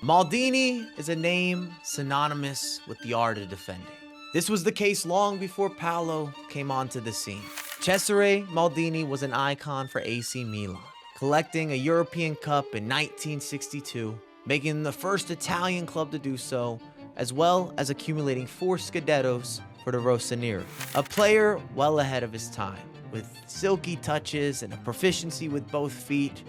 Maldini is a name synonymous with the art of defending. This was the case long before Paolo came onto the scene. Cesare Maldini was an icon for AC Milan, collecting a European Cup in 1962, making them the first Italian club to do so, as well as accumulating 4 Scudettos for the Rossoneri. A player well ahead of his time, with silky touches and a proficiency with both feet,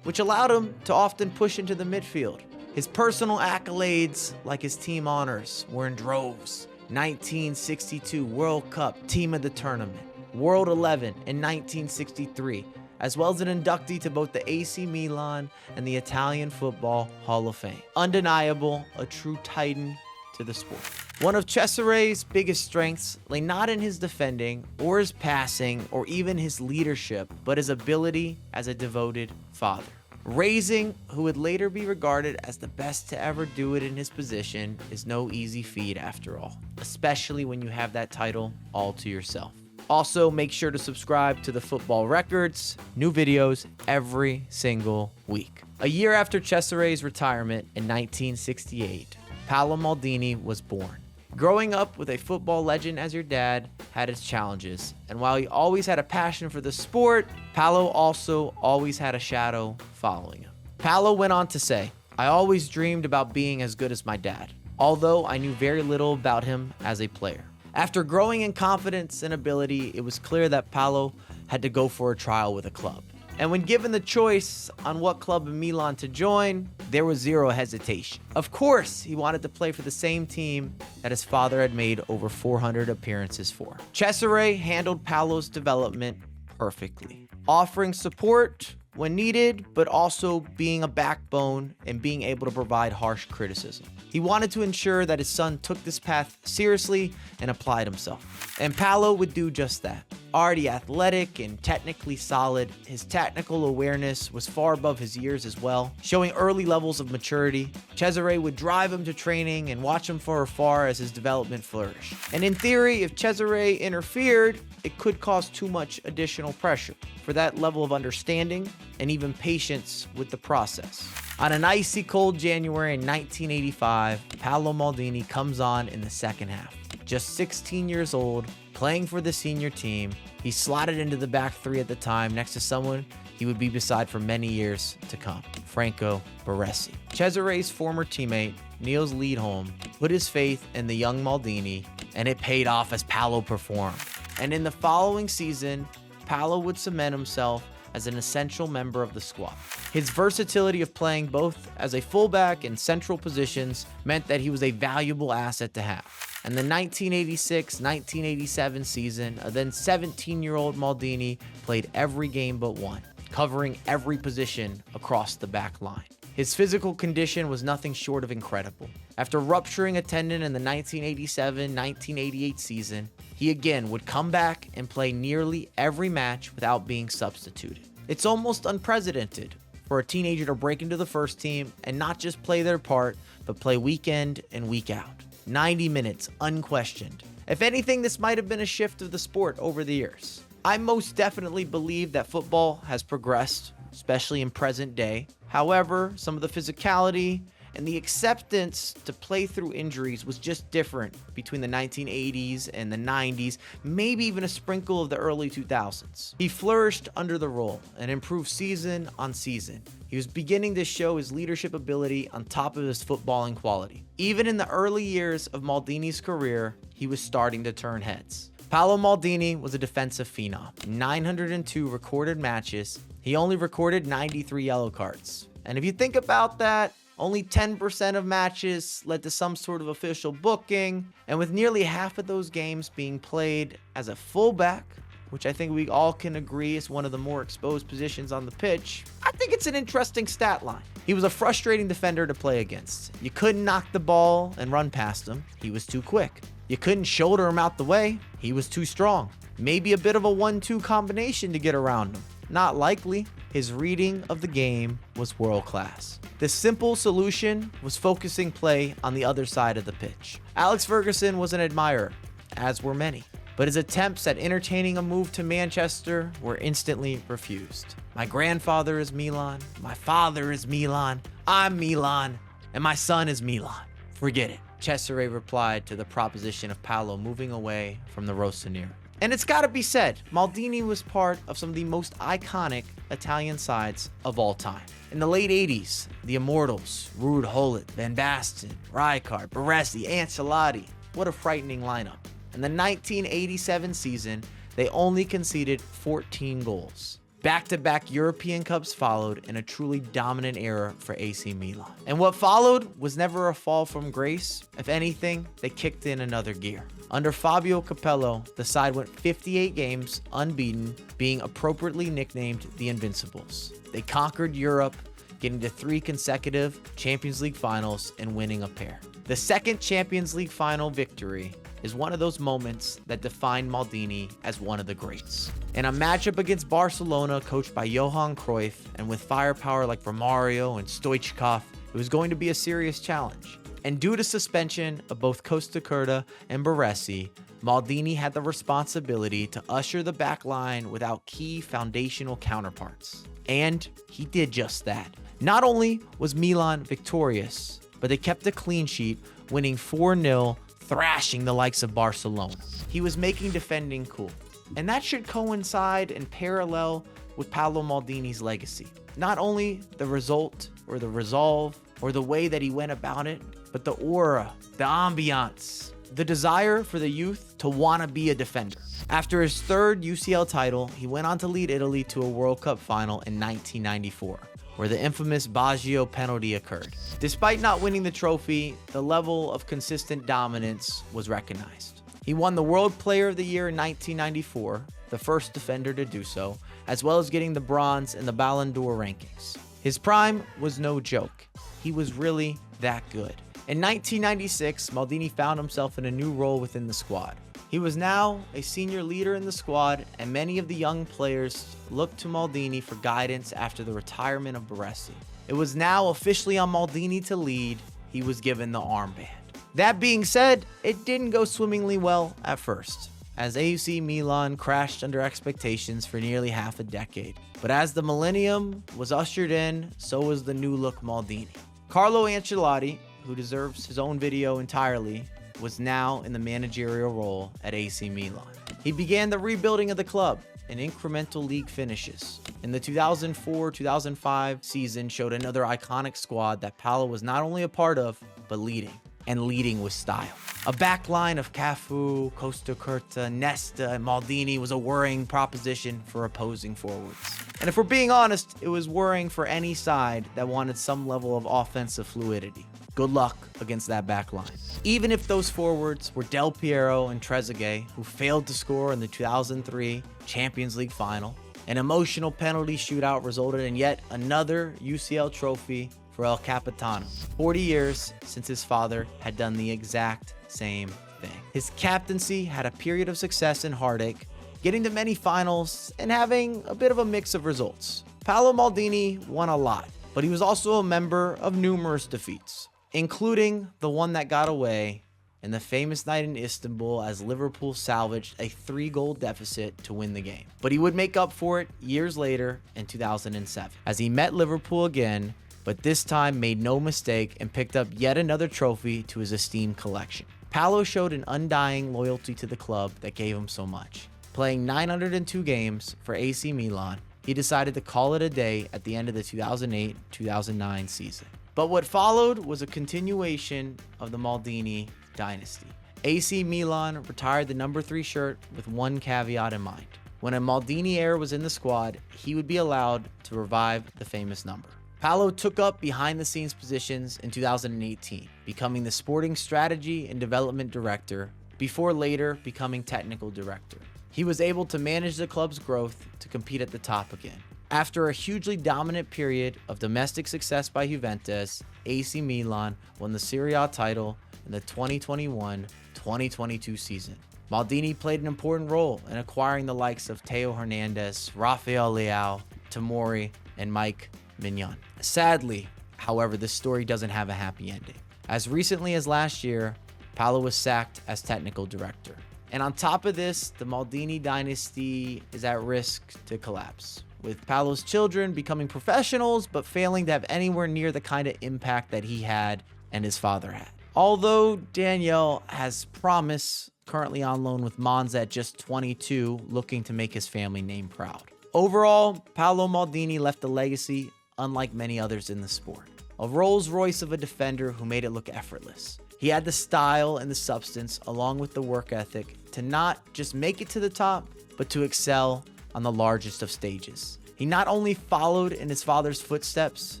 which allowed him to often push into the midfield. His personal accolades, like his team honors, were in droves. 1962 World Cup Team of the Tournament, World 11 in 1963, as well as an inductee to both the AC Milan and the Italian Football Hall of Fame. Undeniable, a true titan to the sport. One of Cesare's biggest strengths lay not in his defending or his passing or even his leadership, but his ability as a devoted father. Raising who would later be regarded as the best to ever do it in his position is no easy feat after all, especially when you have that title all to yourself. Also, make sure to subscribe to the Football Records, new videos every single week. A year after Cesare's retirement in 1968, Paolo Maldini was born. Growing up with a football legend as your dad had its challenges, and while he always had a passion for the sport, Paolo also always had a shadow following him. Paolo went on to say, "I always dreamed about being as good as my dad, although I knew very little about him as a player." After growing in confidence and ability, it was clear that Paolo had to go for a trial with a club. And when given the choice on what club in Milan to join, there was zero hesitation. Of course, he wanted to play for the same team that his father had made over 400 appearances for. Cesare handled Paolo's development perfectly, offering support when needed, but also being a backbone and being able to provide harsh criticism. He wanted to ensure that his son took this path seriously and applied himself. And Paolo would do just that. Already athletic and technically solid, his technical awareness was far above his years as well, showing early levels of maturity. Cesare would drive him to training and watch him from afar as his development flourished. And in theory, if Cesare interfered, it could cause too much additional pressure for that level of understanding and even patience with the process. On an icy cold January in 1985, Paolo Maldini comes on in the second half. Just 16 years old, playing for the senior team, he slotted into the back three at the time next to someone he would be beside for many years to come, Franco Baresi. Cesare's former teammate, Niels Liedholm, put his faith in the young Maldini, and it paid off as Paolo performed. And in the following season, Paolo would cement himself as an essential member of the squad. His versatility of playing both as a fullback and central positions meant that he was a valuable asset to have. And the 1986-1987 season, a then 17-year-old Maldini played every game but one, covering every position across the back line. His physical condition was nothing short of incredible. After rupturing a tendon in the 1987-1988 season, he again would come back and play nearly every match without being substituted. It's almost unprecedented for a teenager to break into the first team and not just play their part, but play week in and week out. 90 minutes, unquestioned. If anything, this might have been a shift of the sport over the years. I most definitely believe that football has progressed, especially in present day. However, some of the physicality and the acceptance to play through injuries was just different between the 1980s and the 90s, maybe even a sprinkle of the early 2000s. He flourished under the role and improved season on season. He was beginning to show his leadership ability on top of his footballing quality. Even in the early years of Maldini's career, he was starting to turn heads. Paolo Maldini was a defensive phenom. 902 recorded matches. He only recorded 93 yellow cards. And if you think about that, only 10% of matches led to some sort of official booking, and with nearly half of those games being played as a fullback, which I think we all can agree is one of the more exposed positions on the pitch, I think it's an interesting stat line. He was a frustrating defender to play against. You couldn't knock the ball and run past him. He was too quick. You couldn't shoulder him out the way. He was too strong. Maybe a bit of a 1-2 combination to get around him. Not likely. His reading of the game was world class. The simple solution was focusing play on the other side of the pitch. Alex Ferguson was an admirer, as were many, but his attempts at entertaining a move to Manchester were instantly refused. My grandfather is Milan, my father is Milan, I'm Milan, and my son is Milan. Forget it. Cesare replied to the proposition of Paolo moving away from the Rossoneri. And it's gotta be said, Maldini was part of some of the most iconic Italian sides of all time. In the late 80s, the Immortals, Ruud Gullit, Van Basten, Rijkaard, Baresi, Ancelotti. What a frightening lineup. In the 1987 season, they only conceded 14 goals. Back-to-back European Cups followed in a truly dominant era for AC Milan. And what followed was never a fall from grace. If anything, they kicked in another gear. Under Fabio Capello, the side went 58 games unbeaten, being appropriately nicknamed the Invincibles. They conquered Europe, getting to 3 consecutive Champions League finals and winning a pair. The second Champions League final victory is one of those moments that defined Maldini as one of the greats. In a matchup against Barcelona coached by Johan Cruyff and with firepower like Romario and Stoichkov, it was going to be a serious challenge. And due to suspension of both Costa Curta and Baresi, Maldini had the responsibility to usher the back line without key foundational counterparts. And he did just that. Not only was Milan victorious, but they kept a clean sheet, winning 4-0, thrashing the likes of Barcelona. He was making defending cool. And that should coincide and parallel with Paolo Maldini's legacy. Not only the result or the resolve or the way that he went about it, but the aura, the ambiance, the desire for the youth to want to be a defender. After his third UCL title, he went on to lead Italy to a World Cup final in 1994. Where the infamous Baggio penalty occurred. Despite not winning the trophy, the level of consistent dominance was recognized. He won the World Player of the Year in 1994, the first defender to do so, as well as getting the bronze in the Ballon d'Or rankings. His prime was no joke. He was really that good. In 1996, Maldini found himself in a new role within the squad. He was now a senior leader in the squad, and many of the young players looked to Maldini for guidance after the retirement of Baresi. It was now officially on Maldini to lead. He was given the armband. That being said, it didn't go swimmingly well at first, as AC Milan crashed under expectations for nearly half a decade. But as the millennium was ushered in, so was the new look Maldini. Carlo Ancelotti, who deserves his own video entirely, was now in the managerial role at AC Milan. He began the rebuilding of the club in incremental league finishes. In the 2004-2005 season showed another iconic squad that Paolo was not only a part of, but leading, and leading with style. A backline of Cafu, Costa Curta, Nesta, and Maldini was a worrying proposition for opposing forwards. And if we're being honest, it was worrying for any side that wanted some level of offensive fluidity. Good luck against that back line. Even if those forwards were Del Piero and Trezeguet, who failed to score in the 2003 Champions League final, an emotional penalty shootout resulted in yet another UCL trophy for El Capitano. 40 years since his father had done the exact same thing. His captaincy had a period of success and heartache, getting to many finals and having a bit of a mix of results. Paolo Maldini won a lot, but he was also a member of numerous defeats, including the one that got away in the famous night in Istanbul as Liverpool salvaged a 3-goal deficit to win the game. But he would make up for it years later in 2007 as he met Liverpool again, but this time made no mistake and picked up yet another trophy to his esteemed collection. Paolo showed an undying loyalty to the club that gave him so much. Playing 902 games for AC Milan, he decided to call it a day at the end of the 2008-2009 season. But what followed was a continuation of the Maldini dynasty. AC Milan retired the number 3 shirt with one caveat in mind. When a Maldini heir was in the squad, he would be allowed to revive the famous number. Paolo took up behind-the-scenes positions in 2018, becoming the sporting strategy and development director, before later becoming technical director. He was able to manage the club's growth to compete at the top again. After a hugely dominant period of domestic success by Juventus, AC Milan won the Serie A title in the 2021-2022 season. Maldini played an important role in acquiring the likes of Theo Hernandez, Rafael Leao, Tomori, and Mike Mignon. Sadly, however, this story doesn't have a happy ending. As recently as last year, Paolo was sacked as technical director. And on top of this, the Maldini dynasty is at risk to collapse. with Paolo's children becoming professionals but failing to have anywhere near the kind of impact that he had and his father had. Although Daniel has promise, currently on loan with Monza at just 22, looking to make his family name proud. Overall, Paolo Maldini left a legacy unlike many others in the sport. A Rolls Royce of a defender who made it look effortless. He had the style and the substance, along with the work ethic, to not just make it to the top, but to excel on the largest of stages. He not only followed in his father's footsteps,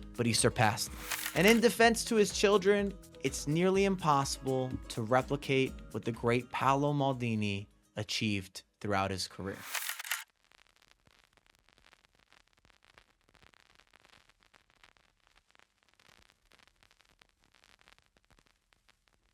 but he surpassed them. And in defense to his children, it's nearly impossible to replicate what the great Paolo Maldini achieved throughout his career.